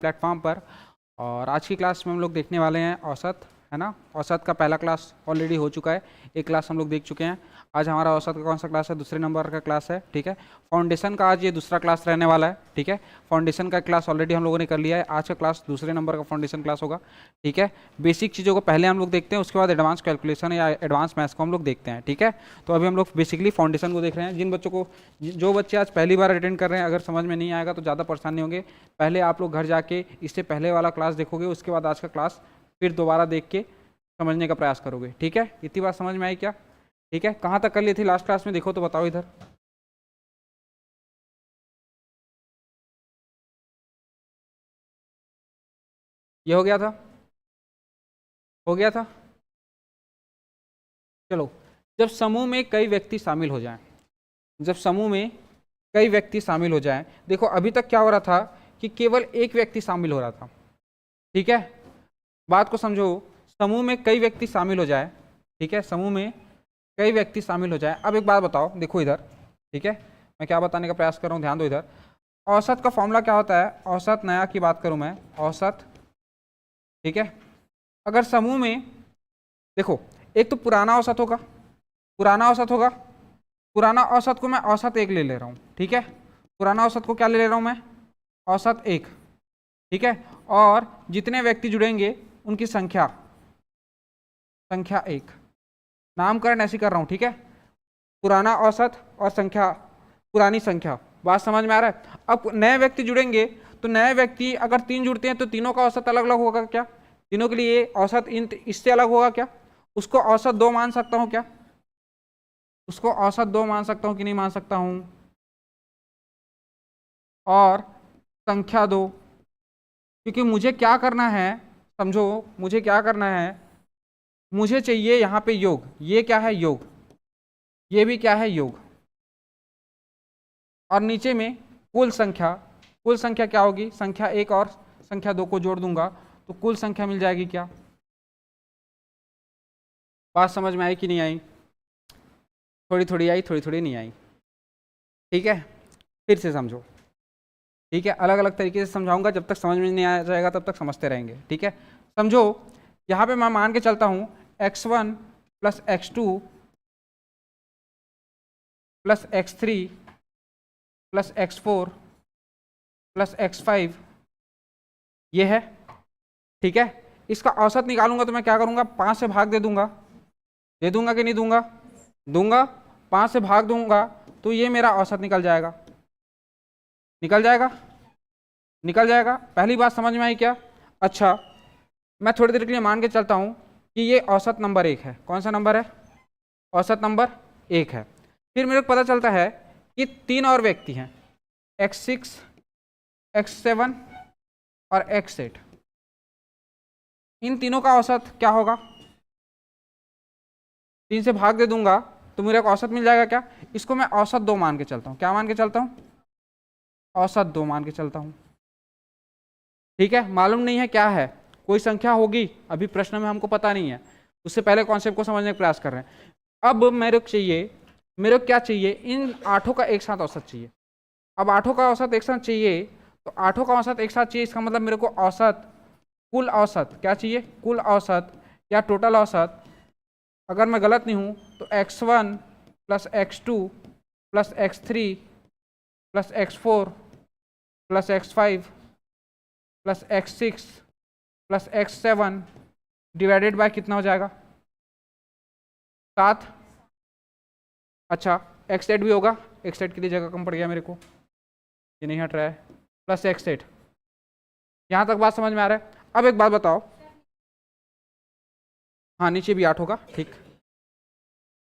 Platform पर। और आज की क्लास में हम लोग देखने वाले हैं औसत, है ना। औसत का पहला क्लास ऑलरेडी हो चुका है, एक क्लास हम लोग देख चुके हैं। आज हमारा औसत का कौन सा क्लास है? दूसरे नंबर का क्लास है, ठीक है। फाउंडेशन का आज ये दूसरा क्लास रहने वाला है, ठीक है। फाउंडेशन का क्लास ऑलरेडी हम लोगों ने कर लिया है, आज का क्लास दूसरे नंबर का फाउंडेशन क्लास होगा, ठीक है। बेसिक चीज़ों को पहले हम लोग देखते हैं, उसके बाद एडवांस कैलकुलेशन या एडवांस मैथ्स को हम लोग देखते हैं, ठीक है। तो अभी हम लोग बेसिकली फाउंडेशन को देख रहे हैं। जिन बच्चों को, जो बच्चे आज पहली बार अटेंड कर रहे हैं, अगर समझ में नहीं आएगा तो ज़्यादा परेशान नहीं होंगे। पहले आप लोग घर जाके इससे पहले वाला क्लास देखोगे, उसके बाद आज का क्लास फिर दोबारा देख के समझने का प्रयास करोगे, ठीक है। इतनी बात समझ में आई क्या? ठीक है। कहाँ तक कर ली थी लास्ट क्लास में? देखो तो बताओ इधर। ये हो गया था, हो गया था। चलो, जब समूह में कई व्यक्ति शामिल हो जाएं, जब समूह में कई व्यक्ति शामिल हो जाएं, देखो अभी तक क्या हो रहा था कि केवल एक व्यक्ति शामिल हो रहा था, ठीक है। बात को समझो, समूह में कई व्यक्ति शामिल हो जाए, ठीक है, समूह में कई व्यक्ति शामिल हो जाए। अब एक बात बताओ, देखो इधर, ठीक है, मैं क्या बताने का प्रयास कर रहा हूँ, ध्यान दो इधर। औसत का फॉर्मूला क्या होता है? औसत नया की बात करूँ मैं, औसत, ठीक है। अगर समूह में देखो, एक तो पुराना औसत होगा, पुराना औसत होगा, पुराना औसत को मैं औसत 1 ले ले रहा हूँ, ठीक है। पुराना औसत को क्या ले ले रहा हूँ मैं? औसत 1, ठीक है। और जितने व्यक्ति जुड़ेंगे उनकी संख्या, संख्या 1, नामकरण ऐसे कर रहा हूँ, ठीक है। पुराना औसत और संख्या, पुरानी संख्या, बात समझ में आ रहा है? अब नए व्यक्ति जुड़ेंगे तो नए व्यक्ति अगर 3 जुड़ते हैं तो तीनों का औसत अलग अलग होगा क्या? तीनों के लिए औसत इससे अलग होगा क्या? उसको औसत 2 मान सकता हूँ क्या? उसको औसत 2 मान सकता हूँ कि नहीं मान सकता हूँ? और संख्या 2, क्योंकि मुझे क्या करना है, समझो, मुझे क्या करना है, मुझे चाहिए यहाँ पे योग। ये क्या है? योग। ये भी क्या है? योग। और नीचे में कुल संख्या, कुल संख्या क्या होगी? संख्या 1 और संख्या 2 को जोड़ दूंगा तो कुल संख्या मिल जाएगी क्या? बात समझ में आई कि नहीं आई? थोड़ी थोड़ी आई, थोड़ी थोड़ी नहीं आई, ठीक है। फिर से समझो, ठीक है। अलग अलग तरीके से समझाऊंगा, जब तक समझ में नहीं आ जाएगा तब तक समझते रहेंगे, ठीक है। समझो, यहाँ पे मैं मान के चलता हूँ x1 plus x2 plus x3 plus x4 plus x5, ये है, ठीक है। इसका औसत निकालूंगा तो मैं क्या करूंगा? 5 से भाग दे दूंगा, दे दूंगा कि नहीं दूंगा? दूंगा। 5 से भाग दूंगा तो ये मेरा औसत निकल जाएगा, निकल जाएगा, निकल जाएगा। पहली बात समझ में आई क्या? अच्छा, मैं थोड़ी देर के लिए मान के चलता हूं कि ये औसत नंबर 1 है। कौन सा नंबर है? औसत नंबर 1 है। फिर मेरे को पता चलता है कि 3 और व्यक्ति हैं, x6, x7 और x8। इन तीनों का औसत क्या होगा? 3 से भाग दे दूंगा तो मेरे को औसत मिल जाएगा क्या? इसको मैं औसत 2 मान के चलता हूँ। क्या मान के चलता हूँ? औसत 2 मान के चलता हूँ, ठीक है। मालूम नहीं है क्या है, कोई संख्या होगी, अभी प्रश्न में हमको पता नहीं है, उससे पहले कॉन्सेप्ट को समझने का प्रयास कर रहे हैं। अब मेरे को चाहिए, मेरे को क्या चाहिए? इन 8 का एक साथ औसत चाहिए। अब 8 का औसत एक साथ चाहिए, तो 8 का औसत एक साथ चाहिए, इसका मतलब मेरे को औसत, कुल औसत क्या चाहिए? कुल औसत या टोटल औसत। अगर मैं गलत नहीं हूँ तो x1 plus x2 plus x3 plus x4 plus x5 plus x6 plus x7 divided by कितना हो जाएगा? 7। अच्छा, x8 भी होगा, x8 की जगह कम पड़ गया मेरे को, ये नहीं हट रहा है, प्लस x8। यहाँ तक बात समझ में आ रहा है? अब एक बात बताओ, हाँ नीचे भी 8 होगा, ठीक।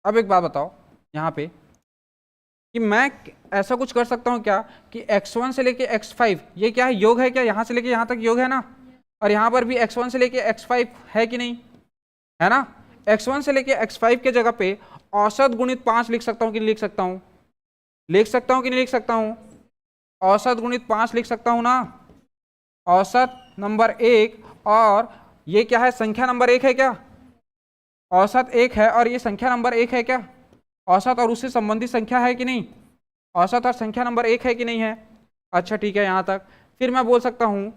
अब एक बात बताओ यहाँ पे कि मैं ऐसा कुछ कर सकता हूँ क्या कि x1 से लेके x5, ये क्या है? योग है क्या? यहाँ से लेके यहाँ तक योग है ना, और यहाँ पर भी x1 से लेके x5 है कि नहीं, है ना। x1 से लेके x5 के जगह पे औसत गुणित 5 लिख सकता हूँ कि नहीं लिख सकता हूँ? लिख सकता हूँ कि नहीं लिख सकता हूँ? औसत गुणित 5 लिख सकता हूँ ना, औसत नंबर 1। और ये क्या है? संख्या नंबर 1 है क्या? औसत 1 है और ये संख्या नंबर 1 है क्या? औसत और उससे संबंधित संख्या है कि नहीं? औसत और संख्या नंबर 1 है कि नहीं है? अच्छा ठीक है, यहाँ तक। फिर मैं बोल सकता हूँ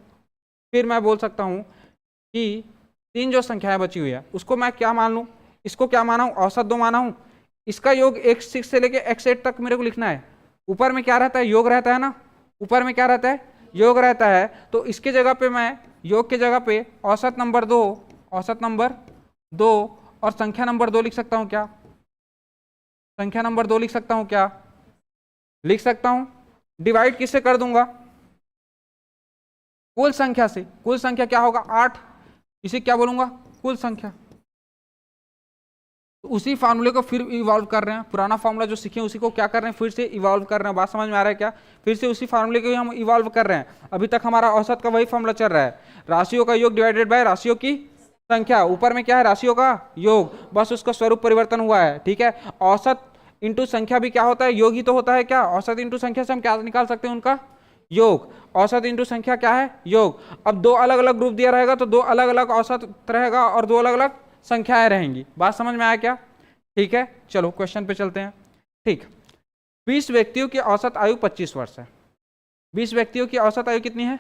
फिर मैं बोल सकता हूँ कि 3 जो संख्याएं बची हुई है उसको मैं क्या मान लूँ, इसको क्या माना हूँ, औसत 2 माना हूँ। इसका योग x6 से लेके x8 तक मेरे को लिखना है। ऊपर में क्या रहता है, योग रहता है ना, ऊपर में क्या रहता है, योग रहता है। तो इसके जगह पे मैं योग के जगह पे औसत नंबर 2, औसत नंबर 2 और संख्या नंबर 2 लिख सकता हूँ क्या, संख्या नंबर 2 लिख सकता हूँ क्या, लिख सकता हूँ। डिवाइड किससे कर दूंगा, कुल संख्या से। कुल संख्या क्या होगा, 8, इसे क्या बोलूंगा, कुल संख्या। तो उसी फार्मूले को फिर इवॉल्व कर रहे हैं, पुराना फार्मूला जो सीखे उसी को क्या कर रहे हैं, फिर से इवॉल्व कर रहे हैं। बात समझ में आ रहा है क्या, फिर से उसी फार्मूले को ही हम इवॉल्व कर रहे हैं। अभी तक हमारा औसत का वही फार्मूला चल रहा है, राशियों का योग डिवाइडेड बाय राशियों की संख्या। ऊपर में क्या है, राशियों का योग, बस उसका स्वरूप परिवर्तन हुआ है, ठीक है। औसत इंटू संख्या भी क्या होता है, योग ही तो होता है क्या, औसत इंटू संख्या से हम क्या निकाल सकते हैं, उनका योग। औसत इंटू संख्या क्या है, योग। अब 2 अलग अलग ग्रुप दिया रहेगा तो 2 अलग अलग औसत रहेगा और 2 अलग अलग संख्याएं रहेंगी। बात समझ में आया क्या, ठीक है। चलो क्वेश्चन पे चलते हैं, ठीक। 20 व्यक्तियों की औसत आयु 25 वर्ष है। 20 व्यक्तियों की औसत आयु कितनी है,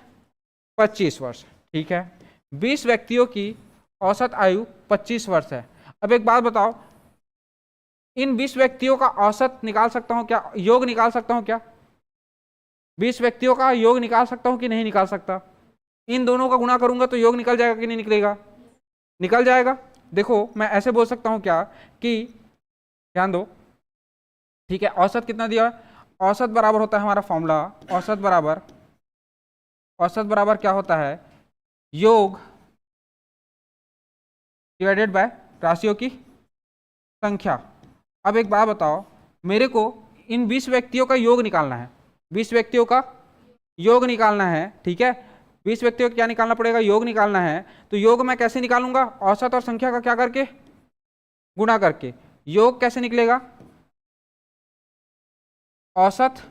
25 वर्ष, ठीक है। 20 व्यक्तियों की औसत आयु 25 वर्ष है। अब एक बात बताओ, इन 20 व्यक्तियों का औसत निकाल सकता हूं क्या, योग निकाल सकता हूं क्या, 20 व्यक्तियों का योग निकाल सकता हूं कि नहीं निकाल सकता। इन दोनों का गुणा करूंगा तो योग निकल जाएगा कि नहीं निकलेगा, निकल जाएगा। देखो मैं ऐसे बोल सकता हूं क्या कि, ध्यान दो, ठीक है। औसत कितना दिया है, औसत बराबर होता है हमारा फॉर्मूला, औसत बराबर क्या होता है, योग डिवाइडेड बाय राशियों की संख्या। अब एक बात बताओ, मेरे को इन 20 व्यक्तियों का योग निकालना है, 20 व्यक्तियों का योग निकालना है, ठीक है। 20 व्यक्तियों का क्या निकालना पड़ेगा, योग निकालना है। तो योग मैं कैसे निकालूंगा, औसत और संख्या का क्या करके, गुणा करके। योग कैसे निकलेगा, औसत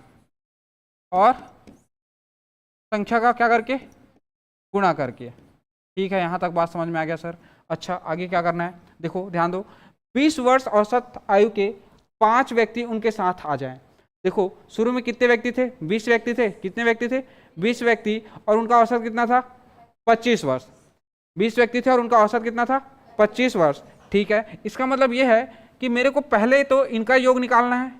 और संख्या का क्या करके, गुणा करके, ठीक है। यहां तक बात समझ में आ गया सर। अच्छा आगे क्या करना है, देखो ध्यान दो। 20 वर्ष औसत आयु के 5 व्यक्ति उनके साथ आ जाएं। देखो शुरू में कितने व्यक्ति थे, 20 व्यक्ति थे, कितने व्यक्ति थे, 20 व्यक्ति, और उनका औसत कितना था, 25 वर्ष। 20 व्यक्ति थे और उनका औसत कितना था, 25 वर्ष, ठीक है। इसका मतलब यह है कि मेरे को पहले तो इनका योग निकालना है,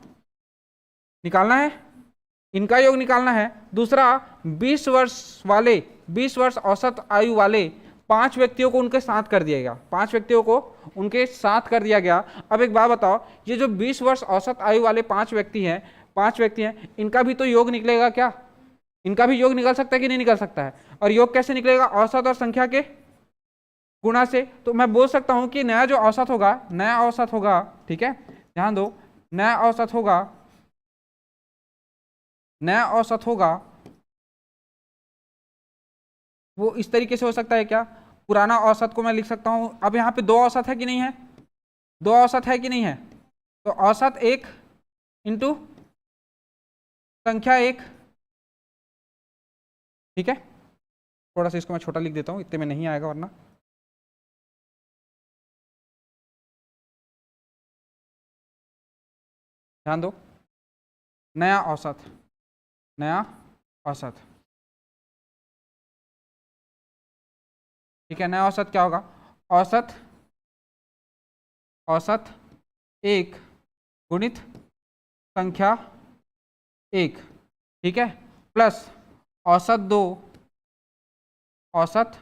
इनका योग निकालना है। दूसरा 20 वर्ष वाले, 20 वर्ष औसत आयु वाले 5 व्यक्तियों को उनके साथ कर दिया गया, 5 व्यक्तियों को उनके साथ कर दिया गया। अब एक बात बताओ, ये जो 20 वर्ष औसत आयु वाले 5 व्यक्ति हैं, 5 व्यक्ति हैं, इनका भी तो योग निकलेगा क्या, इनका भी योग निकल सकता है कि नहीं निकल सकता है। और योग कैसे निकलेगा, औसत और संख्या के गुणा से। तो मैं बोल सकता हूं कि नया जो औसत होगा, नया औसत होगा, ठीक है, ध्यान दो, नया औसत होगा, नया औसत होगा वो इस तरीके से हो सकता है क्या, पुराना औसत को मैं लिख सकता हूं। अब यहाँ पे 2 औसत है कि नहीं है, 2 औसत है कि नहीं है, तो औसत 1 इंटू संख्या 1, ठीक है। थोड़ा सा इसको मैं छोटा लिख देता हूं, इतने में नहीं आएगा वरना। ध्यान दो, नया औसत, नया औसत, ठीक है। नया औसत क्या होगा, औसत, औसत 1 गुणित संख्या 1, ठीक है, प्लस औसत 2, औसत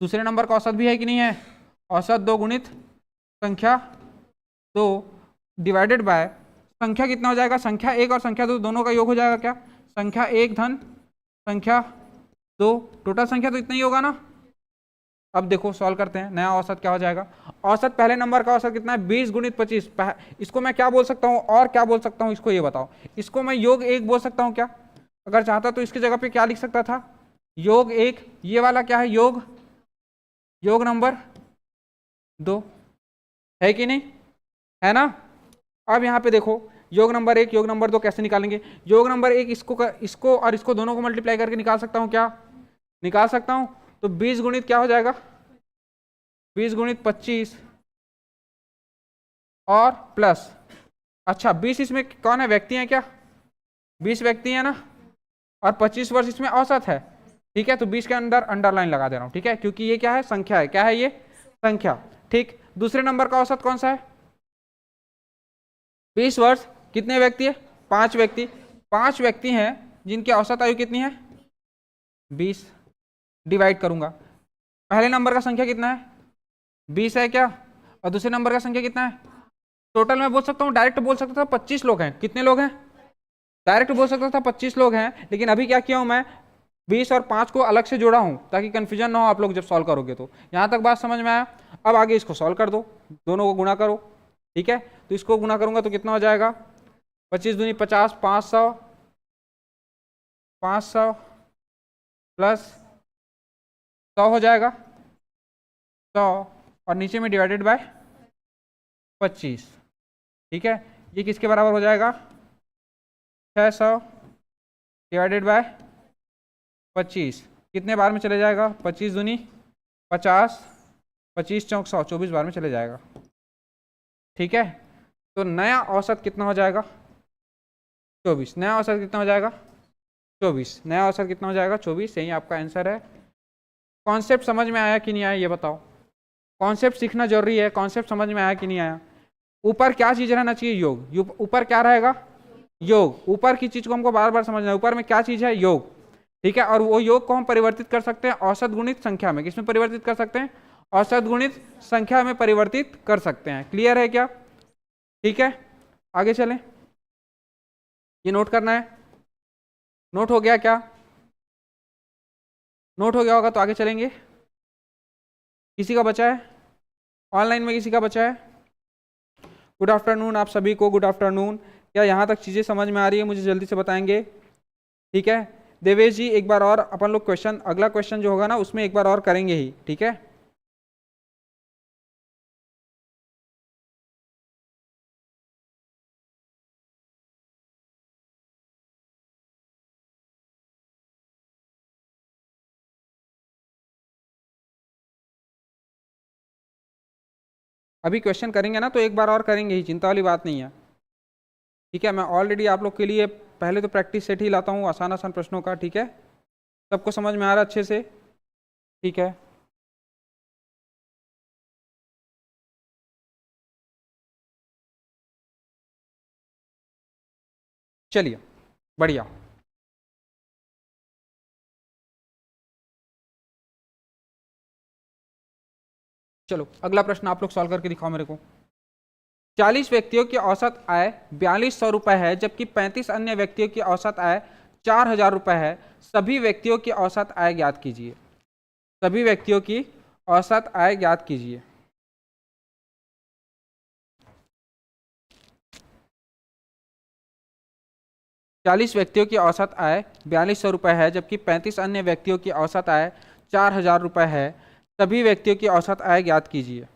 दूसरे नंबर का औसत भी है कि नहीं है, औसत 2 गुणित संख्या 2 डिवाइडेड बाय संख्या कितना हो जाएगा, संख्या 1 और संख्या 2 दोनों का योग हो जाएगा क्या, संख्या 1 धन संख्या 2, टोटल संख्या तो इतना ही होगा ना। अब देखो सॉल्व करते हैं, नया औसत क्या हो जाएगा, औसत पहले नंबर का औसत कितना है, 20 गुणित 25। इसको मैं क्या बोल सकता हूँ और क्या बोल सकता हूँ, इसको ये बताओ। इसको मैं योग 1 बोल सकता हूँ क्या, अगर चाहता तो इसकी जगह पे क्या लिख सकता था, योग 1। ये वाला क्या है, योग, योग नंबर 2 है कि नहीं, है ना। अब यहाँ पे देखो योग नंबर 1 योग नंबर 2 कैसे निकालेंगे, योग नंबर 1 इसको और इसको दोनों को मल्टीप्लाई करके निकाल सकता हूँ क्या, निकाल सकता हूँ। तो 20 गुणित क्या हो जाएगा, 20 गुणित 25 और प्लस, अच्छा 20 इसमें कौन है, व्यक्ति है क्या, 20 व्यक्ति है ना, और 25 वर्ष इसमें औसत है, ठीक है, तो 20 के अंदर अंडरलाइन लगा दे रहा हूं, ठीक है, क्योंकि ये क्या है, संख्या है, क्या है ये, संख्या। ठीक, दूसरे नंबर का औसत कौन सा है, 20 वर्ष, कितने व्यक्ति है, 5 व्यक्ति, 5 व्यक्ति हैं जिनकी औसत आयु कितनी है, 20, डिवाइड करूंगा, पहले नंबर का संख्या कितना है, 20 है क्या, और दूसरे नंबर का संख्या कितना है, टोटल मैं बोल सकता हूँ, डायरेक्ट बोल सकता था 25 लोग हैं, कितने लोग हैं, डायरेक्ट बोल सकता था 25 लोग हैं, लेकिन अभी क्या किया हूं मैं, 20 और 5 को अलग से जोड़ा हूं ताकि कंफ्यूजन ना हो आप लोग जब सॉल्व करोगे तो। यहां तक बात समझ में आया, अब आगे इसको सॉल्व कर दो, दोनों को गुणा करो, ठीक है, तो इसको गुणा करूंगा तो कितना हो जाएगा, 25 दूनी 50, 500, 500 प्लस 100 हो जाएगा, 100 और नीचे में डिवाइडेड बाय 25, ठीक है, ये किसके बराबर हो जाएगा, 600 डिवाइडेड बाय 25, कितने बार में चले जाएगा, 25 दूनी 50, 25 चौक 100, 24 बार में चले जाएगा, ठीक है, तो नया औसत कितना हो जाएगा, 24, नया औसत कितना हो जाएगा, 24, नया औसत कितना हो जाएगा, 24, यही आपका आंसर है। कॉन्सेप्ट समझ में आया कि नहीं आया ये बताओ, कॉन्सेप्ट सीखना जरूरी है, कॉन्सेप्ट समझ में आया कि नहीं आया, ऊपर क्या चीज रहना चाहिए, योग, ऊपर क्या रहेगा, योग, ऊपर की चीज को हमको बार बार समझना है, ऊपर में क्या चीज है, योग, ठीक है, और वो योग को हम परिवर्तित कर सकते हैं औसत गुणित संख्या में, किसमें परिवर्तित कर सकते हैं, औसत गुणित संख्या में परिवर्तित कर सकते हैं, क्लियर है क्या, ठीक है, आगे चलें, ये नोट करना है, नोट हो गया क्या, नोट हो गया होगा तो आगे चलेंगे, किसी का बचा है, ऑनलाइन में किसी का बचा है, गुड आफ्टरनून आप सभी को, गुड आफ्टरनून, क्या यहाँ तक चीज़ें समझ में आ रही है, मुझे जल्दी से बताएंगे, ठीक है, देवेश जी एक बार और अपन लोग क्वेश्चन, अगला क्वेश्चन जो होगा ना उसमें एक बार और करेंगे ही, ठीक है, अभी क्वेश्चन करेंगे ना तो एक बार और करेंगे ही, चिंता वाली बात नहीं है, ठीक है, मैं ऑलरेडी आप लोग के लिए पहले तो प्रैक्टिस सेट ही लाता हूँ आसान आसान प्रश्नों का, ठीक है, सबको समझ में आ रहा है अच्छे से, ठीक है, चलिए बढ़िया, चलो अगला प्रश्न आप लोग सॉल्व करके दिखाओ मेरे को, 40 व्यक्तियों की औसत आय 4200 रुपए है, जबकि 35 अन्य व्यक्तियों की औसत आय 4000 रुपए है, सभी व्यक्तियों की औसत आय ज्ञात कीजिए, सभी व्यक्तियों की औसत आय ज्ञात कीजिए, 40 व्यक्तियों की औसत आय 4200 रुपए है, जबकि 35 अन्य व्यक्तियों की औसत आय 4000 रुपए है, सभी व्यक्तियों की औसत आय ज्ञात कीजिए,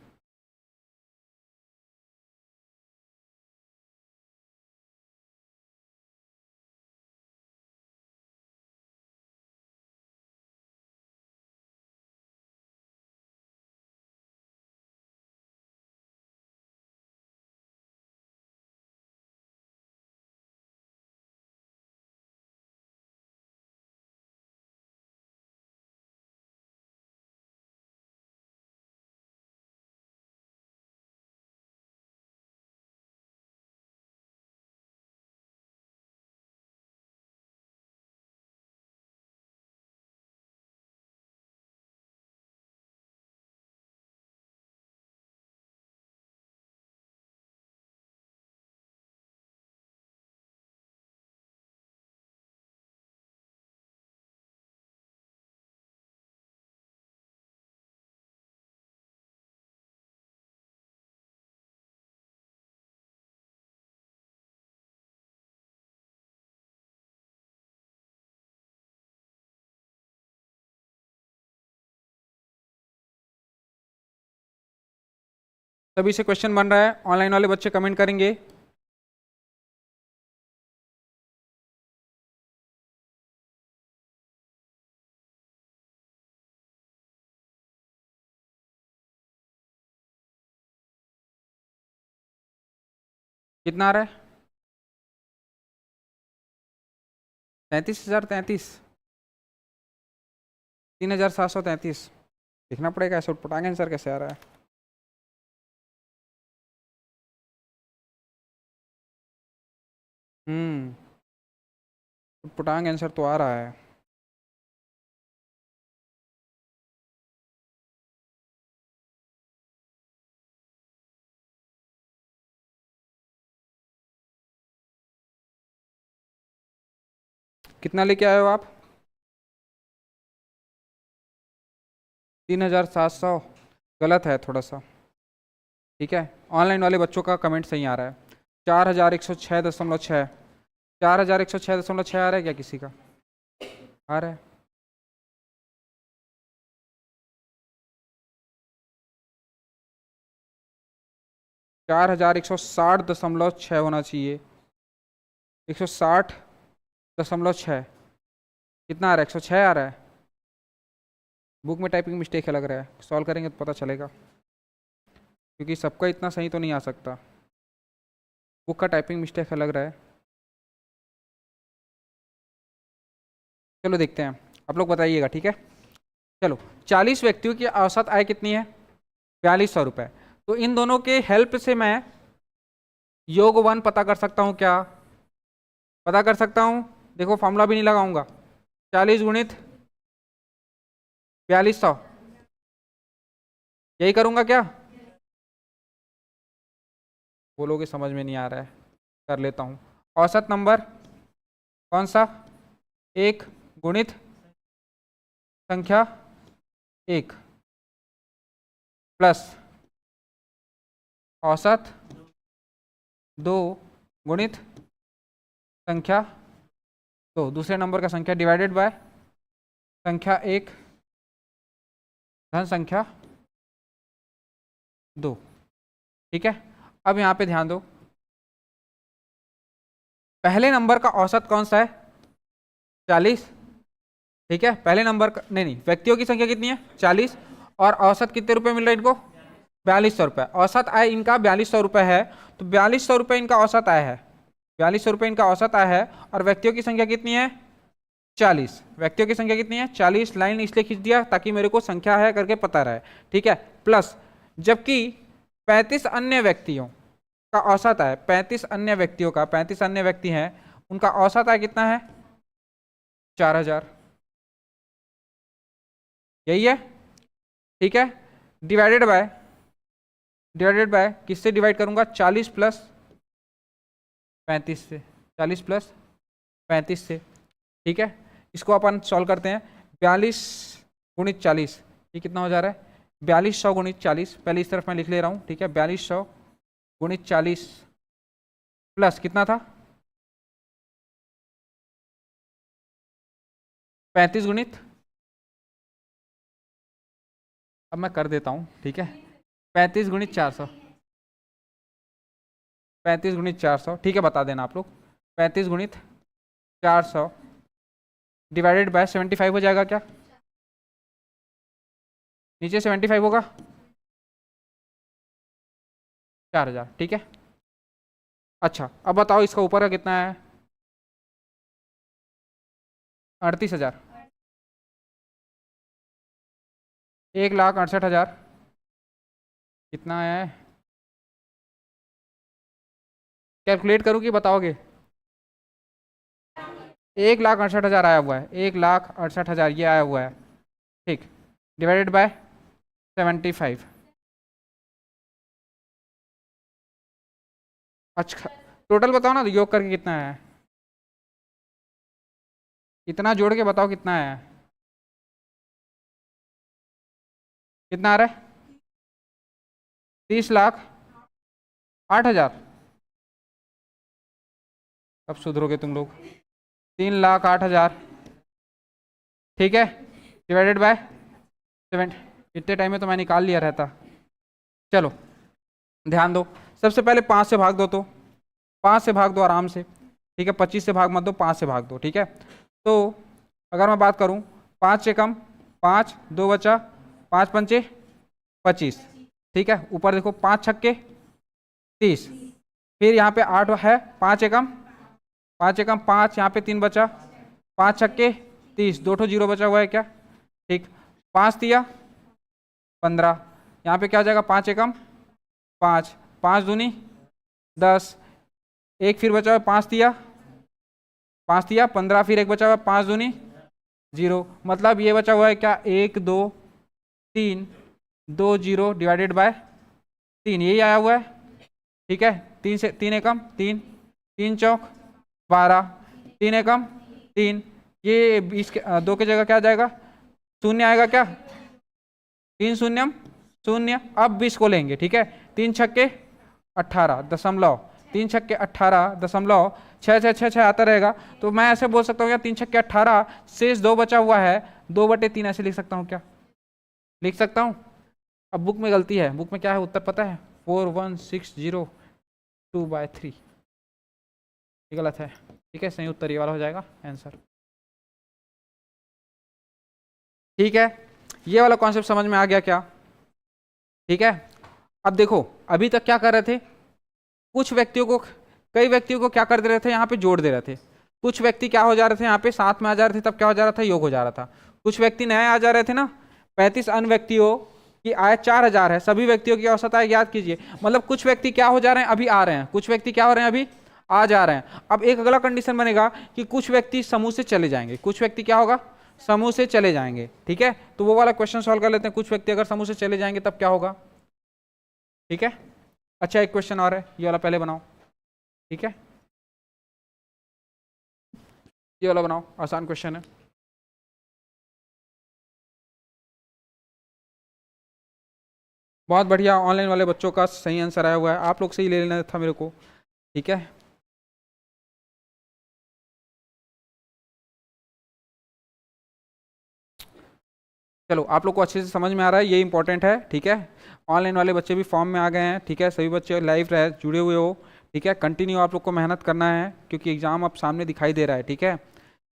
सभी से क्वेश्चन बन रहा है, ऑनलाइन वाले बच्चे कमेंट करेंगे, कितना आ रहा है, 33,033, 3733 देखना पड़ेगा ऐसे उठपटांग आंसर कैसे आ रहा है। उठपटांग आंसर तो आ रहा है। कितना लेके आए हो आप? 3700 गलत है थोड़ा सा। ठीक है, ऑनलाइन वाले बच्चों का कमेंट सही आ रहा है। 4106.6 4106.6 आ रहा है क्या किसी का? आ रहा है। चार हजार 160.6 होना चाहिए। 160.6 कितना आ रहा है? 106 आ रहा है। बुक में टाइपिंग मिस्टेक है लग रहा है, सॉल्व करेंगे तो पता चलेगा, क्योंकि सबका इतना सही तो नहीं आ सकता। बुक का टाइपिंग मिस्टेक है लग रहा है। चलो देखते हैं, आप लोग बताइएगा। ठीक है, चलो 40 व्यक्तियों की औसत आय कितनी है? 4200 रुपये। तो इन दोनों के हेल्प से मैं योग 1 पता कर सकता हूँ। क्या पता कर सकता हूँ? देखो फॉर्मूला भी नहीं लगाऊंगा। 40 गुणित 4200 यही करूंगा क्या? बोलोगे समझ में नहीं आ रहा है, कर लेता हूँ। औसत नंबर कौन सा? 1 गुणित संख्या 1 प्लस औसत 2 गुणित संख्या 2, दूसरे नंबर का संख्या डिवाइडेड बाय संख्या 1 धन संख्या 2। ठीक है, अब यहाँ पे ध्यान दो, पहले नंबर का औसत कौन सा है? 40। ठीक है, पहले नंबर का नहीं, व्यक्तियों की संख्या कितनी है? 40। और औसत कितने रुपए मिल रहे हैं इनको? 4200 रुपये। औसत आय इनका 4200 रुपये है, तो 4200 रुपये इनका औसत आय है। 4200 रुपये इनका औसत आय है। और व्यक्तियों की संख्या कितनी है? 40। व्यक्तियों की संख्या कितनी है? 40। लाइन इसलिए खींच दिया ताकि मेरे को संख्या है करके पता रहे। ठीक है, प्लस जबकि 35 अन्य व्यक्तियों का औसत आय, 35 अन्य व्यक्तियों का, 35 अन्य व्यक्ति हैं, उनका औसत आय कितना है? 4000। यही है। ठीक है, डिवाइडेड बाय किससे डिवाइड करूंगा? 40 प्लस 35 से। 40 प्लस 35 से। ठीक है, इसको अपन सॉल्व करते हैं। 42 गुणित 40 ये कितना हो जा रहा है? 4200 गुणित 40। पहले इस तरफ मैं लिख ले रहा हूँ। ठीक है, 4200 गुणित 40 प्लस कितना था? 35 गुणित, अब मैं कर देता हूँ। ठीक है, 35 गुणित 400। 35 गुणित 400। ठीक है, बता देना आप लोग। 35 गुणित 400 डिवाइडेड बाय 75 हो जाएगा क्या? नीचे 75 होगा। 4000। ठीक है, अच्छा अब बताओ इसका ऊपर का कितना है? 38,000। 1,68,000 कितना है? कैलकुलेट करूँ कि बताओगे? 1,68,000 आया हुआ है। 1,68,000 ये आया हुआ है। ठीक, डिवाइडेड बाय 75। अच्छा टोटल बताओ ना, तो योग करके कितना है? इतना जोड़ के बताओ कितना है? कितना आ रहा है? 30,08,000। कब सुधरोगे तुम लोग? 3,08,000। ठीक है, डिवाइडेड बाय 7। इतने टाइम में तो मैं निकाल लिया रहता। चलो ध्यान दो, सबसे पहले 5 से भाग दो, तो 5 से भाग दो आराम से। ठीक है, 25 से भाग मत दो, 5 से भाग दो। ठीक है, तो अगर मैं बात करूं 5 से कम 5, 2 बचा, 5 पंचे 25। ठीक है, ऊपर देखो 5 छक्के 30। फिर यहाँ पे 8 है, 5 एकम 5 एकम 5, यहाँ पे 3 बचा, 5 छक्के 30, 2 ठो जीरो बचा हुआ है क्या? ठीक, 5 दिया 15, यहाँ पे क्या हो जाएगा 5 एकम 5, 5 दूनी 10, एक फिर बचा हुआ 5 दिया 15, फिर एक बचा हुआ 5 दूनी 0, मतलब ये बचा हुआ है क्या 1 2 3, 2 0 डिवाइडेड बाय 3, यही आया हुआ है। ठीक है, 3 से 3 एकम 3, 3 चौक 12, 3 एकम 3, ये 20 के 2 की जगह क्या आ जाएगा शून्य आएगा क्या, 3 शून्यम शून्य। अब 20 को लेंगे, ठीक है, 3 छक्के 18 दशमलव, 3 छक्के 18 दशमलव 6 आता रहेगा। तो मैं ऐसे बोल सकता हूँ क्या 3 छक्के 18, शेष 2 बचा हुआ है 2/3 ऐसे लिख सकता हूँ क्या, लिख सकता हूँ। अब बुक में गलती है, बुक में क्या है उत्तर पता है 4160/2/3, ये गलत है। ठीक है, सही उत्तर ये वाला हो जाएगा आंसर। ठीक है, ये वाला कॉन्सेप्ट समझ में आ गया क्या। ठीक है, अब देखो अभी तक क्या कर रहे थे, कुछ व्यक्तियों को, कई व्यक्तियों को क्या कर दे रहे थे यहाँ पे जोड़ दे रहे थे, कुछ व्यक्ति क्या हो जा रहे थे यहाँ पे साथ में आ जा रहे थे, तब क्या हो जा रहा था योग हो जा रहा था। कुछ व्यक्ति नए आ जा रहे थे ना, 35 अन्य व्यक्तियों की आय 4000 है, सभी व्यक्तियों की औसत आय याद कीजिए, मतलब कुछ व्यक्ति क्या हो जा रहे हैं अभी आ रहे हैं, कुछ व्यक्ति क्या हो रहे हैं अभी आ जा रहे हैं। अब एक अगला कंडीशन बनेगा कि कुछ व्यक्ति समूह से चले जाएंगे, कुछ व्यक्ति क्या होगा समूह से चले जाएंगे। ठीक है, तो वो वाला क्वेश्चन सॉल्व कर लेते हैं, कुछ व्यक्ति अगर समूह से चले जाएंगे तब क्या होगा। ठीक है, अच्छा एक क्वेश्चन और है, ये वाला पहले बनाओ। ठीक है, ये वाला बनाओ, आसान क्वेश्चन है। बहुत बढ़िया, ऑनलाइन वाले बच्चों का सही आंसर आया हुआ है, आप लोग से ही ले लेना था मेरे को। ठीक है, चलो आप लोग को अच्छे से समझ में आ रहा है, ये इंपॉर्टेंट है। ठीक है, ऑनलाइन वाले बच्चे भी फॉर्म में आ गए हैं। ठीक है, सभी बच्चे लाइव रहे जुड़े हुए हो। ठीक है, कंटिन्यू आप लोग को मेहनत करना है क्योंकि एग्जाम अब सामने दिखाई दे रहा है। ठीक है,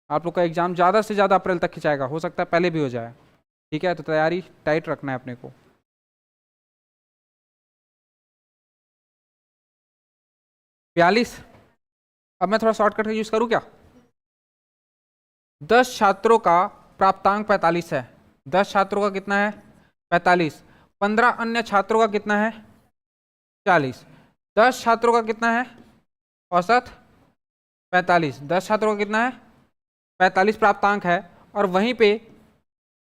आप लोग का एग्जाम ज़्यादा से ज़्यादा अप्रैल तक खिंचाएगा, हो सकता है पहले भी हो जाए। ठीक है, तो तैयारी टाइट रखना है अपने को। 42, अब मैं थोड़ा शॉर्टकट का यूज़ करूँ क्या, 10 छात्रों का प्राप्तांक 45 है, 10 छात्रों का कितना है 45, 15 अन्य छात्रों का कितना है 40, 10 छात्रों का कितना है औसत 45, 10 छात्रों का कितना है 45 प्राप्तांक है, और वहीं पे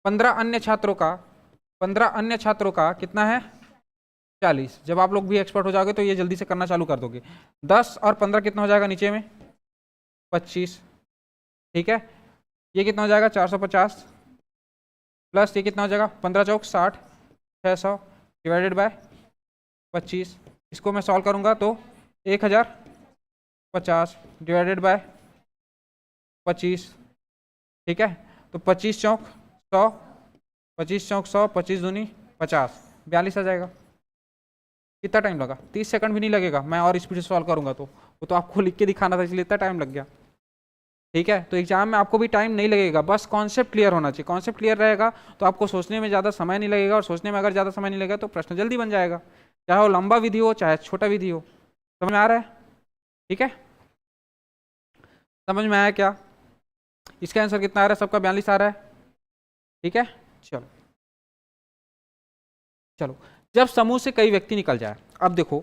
15 अन्य छात्रों का, 15 अन्य छात्रों का कितना है 40। जब आप लोग भी एक्सपर्ट हो जाओगे तो ये जल्दी से करना चालू कर दोगे। 10 और 15 कितना हो जाएगा नीचे में 25। ठीक है, ये कितना हो जाएगा 450, प्लस ये कितना हो जाएगा 15 चौक 60, 600 डिवाइडेड बाय 25। इसको मैं सॉल्व करूंगा तो 1050 डिवाइडेड बाय 25। ठीक है, तो 25 चौक 100, 25 चौक 100, 25 दूनी 50, 42 आ जाएगा। कितना टाइम लगा, 30 सेकंड भी नहीं लगेगा, मैं और स्पीड से सॉल्व करूंगा तो वो तो आपको लिख के दिखाना था इसलिए इतना टाइम लग गया। ठीक है, तो एग्जाम में आपको भी टाइम नहीं लगेगा, बस कॉन्सेप्ट क्लियर होना चाहिए। कॉन्सेप्ट क्लियर रहेगा तो आपको सोचने में ज़्यादा समय नहीं लगेगा, और सोचने में अगर ज़्यादा समय नहीं लगेगा तो प्रश्न जल्दी बन जाएगा, चाहे वो लंबा विधि हो चाहे छोटा विधि हो। समझ में आ रहा है। ठीक है, समझ में आया क्या, इसका आंसर कितना आ रहा है सबका 42 आ रहा है। ठीक है, चलो चलो, जब समूह से कई व्यक्ति निकल जाए, अब देखो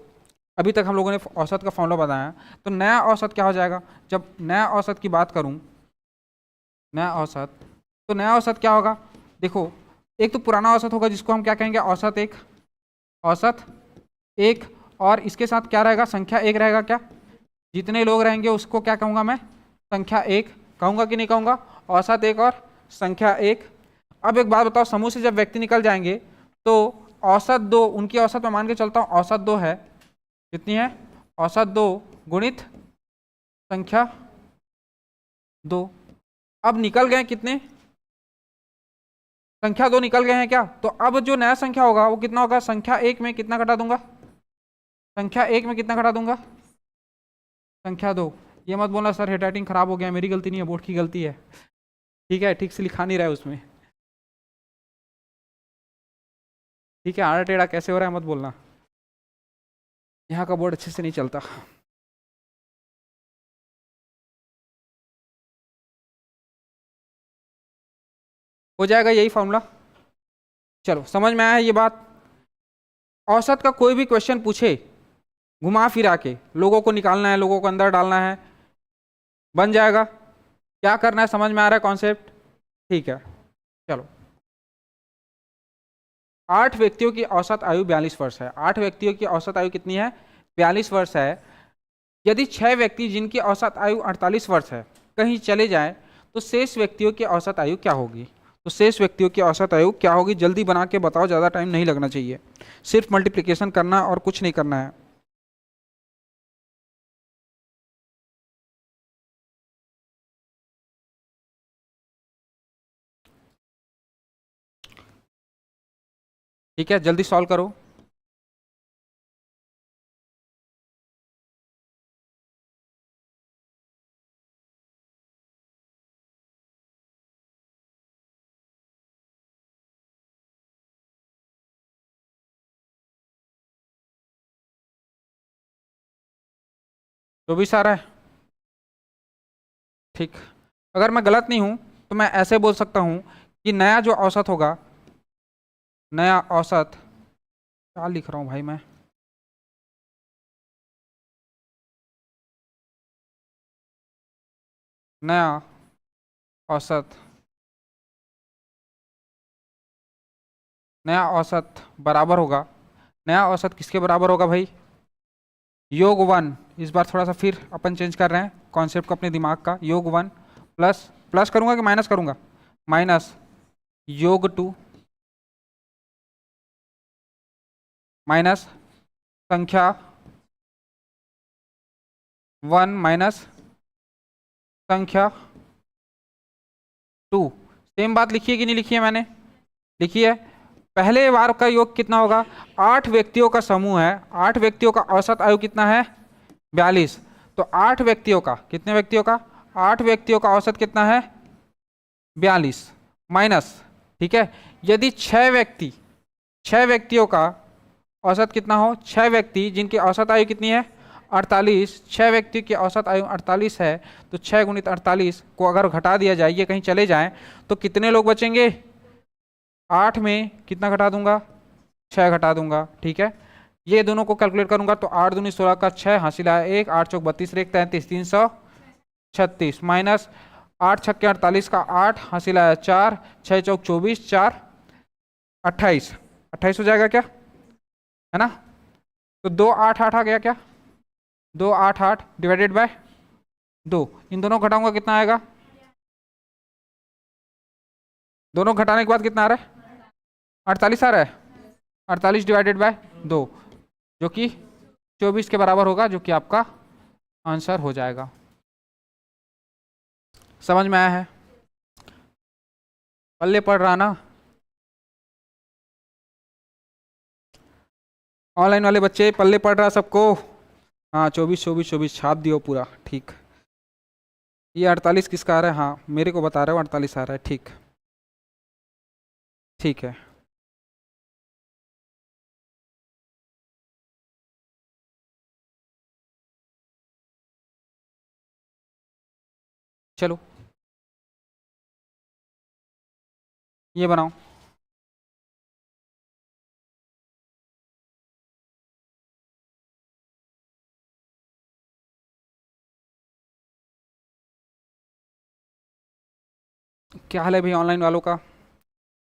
अभी तक हम लोगों ने औसत का फॉर्मूला बताया, तो नया औसत क्या हो जाएगा, जब नया औसत की बात करूं, नया औसत, तो नया औसत क्या होगा, देखो एक तो पुराना औसत होगा जिसको हम क्या कहेंगे औसत एक, औसत एक, और इसके साथ क्या रहेगा संख्या एक रहेगा, क्या जितने लोग रहेंगे उसको क्या कहूँगा मैं संख्या एक कहूँगा कि नहीं कहूँगा, औसत एक और संख्या एक। अब एक बात बताओ, समूह से जब व्यक्ति निकल जाएंगे तो औसत दो, उनकी औसत मैं मान के चलता हूँ औसत दो है, कितनी है औसत दो गुणित संख्या दो। अब निकल गए कितने, संख्या दो निकल गए हैं क्या, तो अब जो नया संख्या होगा वो कितना होगा, संख्या एक में कितना घटा दूंगा, संख्या एक में कितना घटा दूंगा संख्या दो। ये मत बोलना सर हैंडराइटिंग खराब हो गया, मेरी गलती नहीं है बोर्ड की गलती है। ठीक है, ठीक से लिखा नहीं रहा है उसमें। ठीक है, आड़ा टेढ़ा कैसे हो रहा है मत बोलना, यहाँ का बोर्ड अच्छे से नहीं चलता। हो जाएगा यही फॉर्मूला। चलो समझ में आया ये बात। औसत का कोई भी क्वेश्चन पूछे घुमा फिरा के, लोगों को निकालना है, लोगों को अंदर डालना है, बन जाएगा। क्या करना है, समझ में आ रहा है कॉन्सेप्ट? ठीक है चलो। 8 व्यक्तियों की औसत आयु 42 वर्ष है। 8 व्यक्तियों की औसत आयु कितनी है? 42 वर्ष है। यदि 6 व्यक्ति जिनकी औसत आयु 48 वर्ष है कहीं चले जाएं तो शेष व्यक्तियों की औसत आयु क्या होगी? तो शेष व्यक्तियों की औसत आयु क्या होगी? जल्दी बना के बताओ, ज़्यादा टाइम नहीं लगना चाहिए, सिर्फ मल्टीप्लिकेशन करना और कुछ नहीं करना है। ठीक है जल्दी सॉल्व करो। जो भी सारा है ठीक। अगर मैं गलत नहीं हूं तो मैं ऐसे बोल सकता हूं कि नया जो औसत होगा, नया औसत, क्या लिख रहा हूं भाई मैं, नया औसत, नया औसत बराबर होगा, नया औसत किसके बराबर होगा भाई? योग 1। इस बार थोड़ा सा फिर अपन चेंज कर रहे हैं कॉन्सेप्ट को अपने दिमाग का। योग 1 प्लस, प्लस करूंगा कि माइनस करूंगा? माइनस योग 2 माइनस संख्या 1 माइनस संख्या 2। सेम बात लिखी है कि नहीं लिखी है मैंने? लिखी है। पहले बार का योग कितना होगा? 8 व्यक्तियों का समूह है, 8 व्यक्तियों का औसत आयु कितना है? 42। तो 8 व्यक्तियों का, कितने व्यक्तियों का? 8 व्यक्तियों का औसत कितना है? 42 माइनस, ठीक है। यदि 6 व्यक्तियों का औसत कितना हो? 6 व्यक्ति जिनकी औसत आयु कितनी है? 48। 6 व्यक्ति की औसत आयु 48 है, तो 6 गुणित 48 को अगर घटा दिया जाए, ये कहीं चले जाएं तो कितने लोग बचेंगे? 8 में कितना घटा दूंगा? 6 घटा दूंगा, ठीक है। ये दोनों को कैलकुलेट करूंगा तो 8 दूनी 16 का 6 हासिल आया 1, 8 चौक 32, 1 33, 336 माइनस 8 छक्के 48 का 8 हासिल आया 4, 6 चौक 24, 4 28, 28 हो जाएगा क्या, है ना? तो 2 8 8 आ गया क्या? 2 8 8 डिवाइडेड बाय 2, इन दोनों घटाऊंगा कितना आएगा? दोनों घटाने के बाद कितना आ रहा है? 48 आ रहा है। 48 डिवाइडेड बाय 2 जो कि 24 के बराबर होगा, जो कि आपका आंसर हो जाएगा। समझ में आया है? पल्ले पढ़ रहा ना? ऑनलाइन वाले बच्चे पल्ले पढ़ रहा सबको? हाँ 24 24 24 छाप दियो पूरा, ठीक। ये 48 किसका आ रहा है? हाँ मेरे को बता रहे हो 48 आ रहा है, ठीक, ठीक है। चलो ये बनाओ। क्या हाल है भाई ऑनलाइन वालों का?